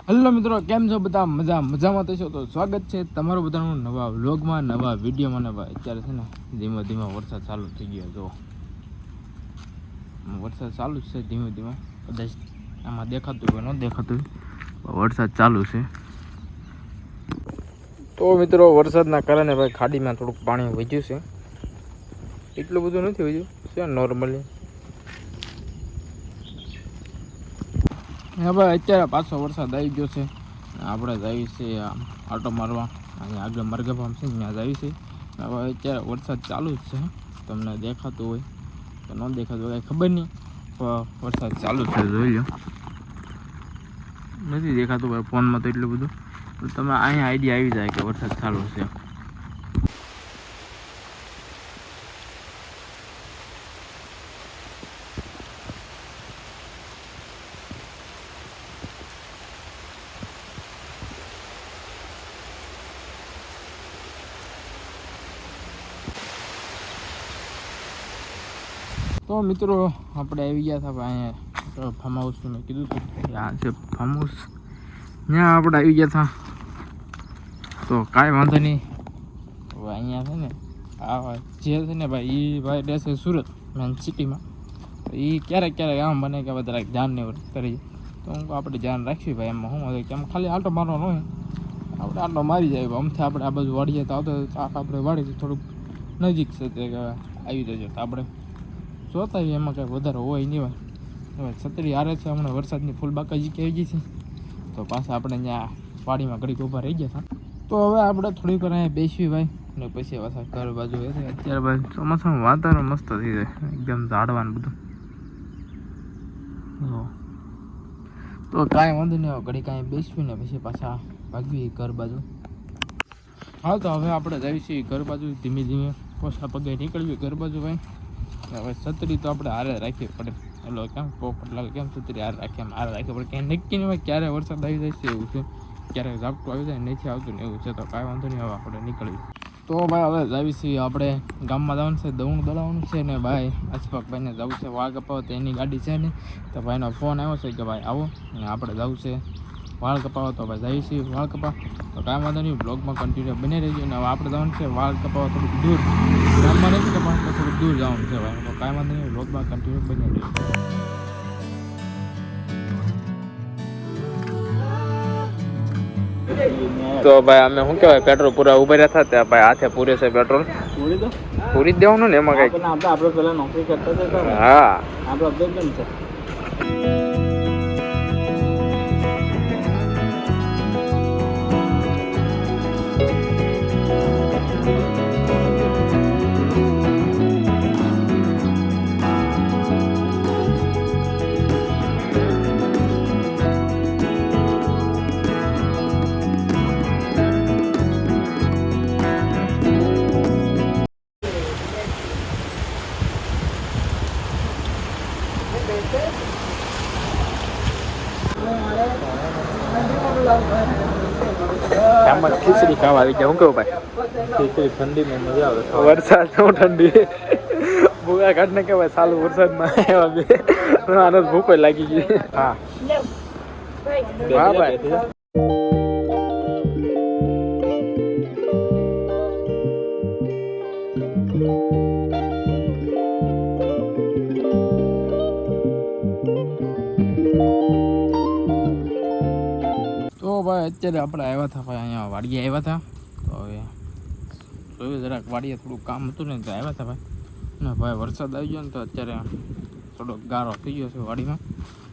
Hello મિત્રો, કેમ છો બધા? મજામાં થશો તો સ્વાગત છે તમારું બધાનું નવા વ્લોગમાં, નવા વિડીયોમાં. ને ભાઈ અત્યારે છે ને ધીમે ધીમે વરસાદ ચાલુ થઈ ગયો. જો વરસાદ ચાલુ જ છે ધીમે ધીમે. કદાચ આમાં દેખાતું હોય ન દેખાતું વરસાદ ચાલુ છે. તો મિત્રો વરસાદના કારણે ભાઈ ખાડીમાં થોડુંક પાણી વધ્યું છે. એટલું બધું નથી વધ્યું છે, નોર્મલી. હવે અત્યારે પાછો વરસાદ આવી ગયો છે. આપણે જઈએ છીએ આટો મારવા, અહીંયા આગળ મરઘામ છે ત્યાં જઈએ છીએ. હવે અત્યારે વરસાદ ચાલુ જ છે. તમને દેખાતું હોય કે ન દેખાતું હોય કાંઈ ખબર નહીં, વરસાદ ચાલુ છે, જોઈ લો. નથી દેખાતું ભાઈ ફોનમાં તો એટલું બધું, તો તમે અહીંયા આઈડિયા આવી જાય કે વરસાદ ચાલુ છે. તો મિત્રો આપણે આવી ગયા હતા અહીંયા ફાર્મ હાઉસ. મેં કીધું હતું આ છે ફાર્મ હાઉસ, ત્યાં આપણે આવી ગયા હતા. તો કાંઈ વાંધો નહીં. હવે અહીંયા છે ને આ જે છે ને ભાઈ એ ભાઈ રહેશે સુરત મેન સિટીમાં. તો એ ક્યારેક ક્યારેક આમ બને કે બધા ધ્યાન ને કરી, તો હું આપણે ધ્યાન રાખીએ ભાઈ. એમાં શું હોય કે આમ ખાલી આટો મારવાનો હોય, આપણે આટો મારી જાય. અમથી આપણે આ બાજુ વાળીએ તો આવતો આપણે વાળી થોડુંક નજીક છે તે આવી જજો. તો આપણે જોતા હોય એમાં કાંઈ વધારે હોય નહીં. હોય છત્રી હારે છે, હમણાં વરસાદની ફૂલ બાકાજી કે આવી ગઈ છે. તો પાછા આપણે ત્યાં વાડીમાં ઘડીક ઊભા રહી ગયા હતા. તો હવે આપણે થોડીક વાર અહીંયા બેસવી ભાઈ, ને પછી પાછા ઘર બાજુ અત્યારે ભાઈ ચોમાસાનું વાતાવરણ મસ્ત થઈ જાય, એકદમ ઝાડવાનું બધું. તો કાંઈ વાંધો નહીં, ઘડી કાંઈ બેસવી ને પછી પાછા ભાગવી ઘર બાજુ. હા, તો હવે આપણે જઈએ છીએ ઘર બાજુ. ધીમે ધીમે પોસા પગે નીકળવી ઘર બાજુ ભાઈ. હવે છત્રી તો આપણે હારે રાખવી પડે. એટલે કેમ પોપટ લાગે કેમ છત્રી હારે રાખીએ, એમ હારે રાખવી પડે. ક્યાંય નક્કી નહીં હોય ક્યારે વરસાદ આવી જાય છે એવું છે, ક્યારેક ઝાપટું આવી જાય નથી આવતું ને એવું છે. તો કાંઈ વાંધો નહીં, હવે આપણે નીકળવી. તો ભાઈ હવે જાવી છીએ આપણે ગામમાં જવાનું છે, દવણ દળાવવાનું છે ને ભાઈ અશફાકભાઈને જવું છે વાળ કપાવવા. તો એની ગાડી છે ને, તો ભાઈનો ફોન આવ્યો છે કે ભાઈ આવો ને આપણે જવું છે વાળ કપાવવા. તો ભાઈ જઈએ છીએ વાળ કપાવવા. તો કાંઈ વાંધો નહીં, બ્લોગમાં કન્ટિન્યુ બની રહેજો. ને હવે આપણે જવાનું છે વાળ કપાવવા થોડુંક દૂર, ગામમાં નથી કપાવવાનું તો થોડુંક દૂર જવાનું છે ભાઈ. તો કાંઈ વાંધો નહીં, બ્લોગમાં કન્ટિન્યુ બની રહેજો. તો ભાઈ અમે શું કહેવાય પેટ્રોલ પૂરા ઉભા રહ્યા હતા ત્યાં ભાઈ હાથે પૂરે છે પેટ્રોલ. પૂરી જ દેવાનું ને એમાં કઈ. આપણે પેલા નોકરી કરતા હતા. હા, આપણે અપડેટ કેમ છે. આમાં ખીચડી ખાવા આવી જાય. હું કેવું ભાઈ, ખીચડી ઠંડીમાં મજા આવે. વરસાદ નો ઠંડી ભૂગા કાઢને કેવાય સાલું વરસાદમાં આવ્યા બે આનો ભૂકો લાગી ગઈ. હા હા ભાઈ. તો ભાઈ અત્યારે આપણે આવ્યા હતા ભાઈ, અહીંયા વાડીએ આવ્યા હતા. તો હવે જોયું જરાક વાડીએ થોડું કામ હતું ને તો આવ્યા હતા ભાઈ. ને ભાઈ વરસાદ આવી ગયો ને તો અત્યારે થોડોક ગારો થઈ ગયો છે વાડીમાં.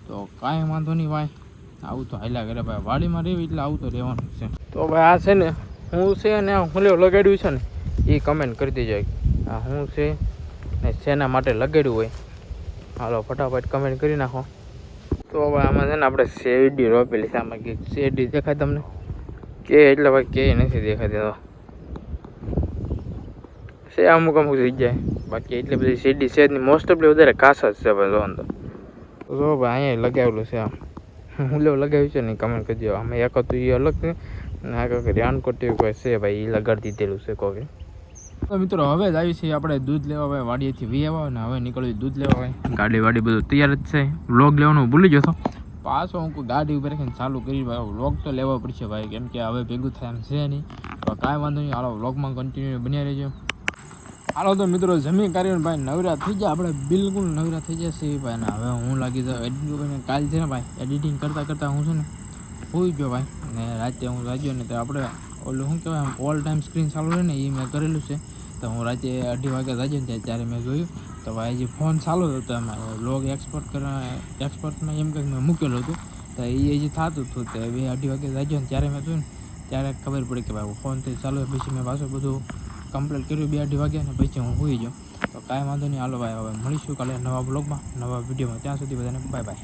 તો કાંઈ વાંધો નહીં ભાઈ, આવું તો હાલ્યા કરે ભાઈ. વાડીમાં રહેવી એટલે આવું તો રહેવાનું છે. તો ભાઈ આ છે ને હું છે ને હું લગાડ્યું છે ને એ કમેન્ટ કરી દેજો. આ હું છે ને શેના માટે લગાડ્યું હોય, હાલો ફટાફટ કમેન્ટ કરી નાખો. તો હવે આમાં છે ને આપણે શેરડી રોપેલી છે. આમાં કે શેરડી દેખાય તમને કે, એટલે ભાઈ કે નથી દેખાતી. તો છે અમુક અમુક જગ્યાએ, બાકી એટલી બધી શેરડી છે જ નહીં. મોસ્ટ ઓફલી વધારે ઘાસ જ છે ભાઈ. જોવાનું તો જો ભાઈ અહીંયા લગાવેલું છે. આમ હું લગાવ્યું છે ને કમેન્ટ કરી દો. આમાં એક હતું એ અલગ છે ને આ કંઈક રાનકોટ કોઈ છે ભાઈ, એ લગાડી દીધેલું છે કોઈ. તો મિત્રો હવે જ આવી છીએ આપણે દૂધ લેવા ભાઈ. વાડીએથી વી આવ્યા ને હવે નીકળ્યું દૂધ લેવા ભાઈ. ગાડી વાડી બધું તૈયાર જ છે. વ્લોગ લેવાનું ભૂલી ગયો હતો, પાછો હું ગાડી ઉપર રાખીને ચાલુ કરી ભાઈ વ્લોગ તો લેવો પડશે ભાઈ, કેમ કે હવે ભેગું થાય એમ છે નહીં. તો કાંઈ વાંધો નહીં, હાલો વ્લોગમાં કન્ટિન્યુ બન્યા રહેજો. હાલો તો મિત્રો જમી કરીને ભાઈ નવરા થઈ જાય, આપણે બિલકુલ નવરા થઈ જશે ભાઈ. ને હવે હું લાગી જાઉં એડિટિંગ કરીને. કાલ છે ને ભાઈ એડિટિંગ કરતાં હું છે ને હોઈ ગયો ભાઈ. ને રાતે હું વાગ્યો ને તો આપણે ઓલું શું કહેવાય ઓલ ટાઈમ સ્ક્રીન ચાલુ રહે ને એ મેં કરેલું છે. તો હું રાતે 2:30 વાગે જાગ્યો ને ત્યારે મેં જોયું તો ભાઈ જે ફોન ચાલુ હતો એમાં લોગ એક્સપોર્ટમાં એમ કંઈક મેં મૂકેલું હતું. તો એ જે થતું હતું તો 2:30 વાગે જાગ્યો ને ત્યારે મેં જોયું ને ત્યારે ખબર પડી કે ભાઈ ફોનથી ચાલુ હોય. પછી મેં પાછું બધું કમ્પ્લીટ કર્યું 2:30 વાગે ને પછી હું સૂઈ જાઉં. તો કાંઈ વાંધો નહીં, હાલો ભાઈ હવે મળીશું કાલે નવા બ્લોગમાં નવા વિડીયોમાં. ત્યાં સુધી બધાને બાય બાય.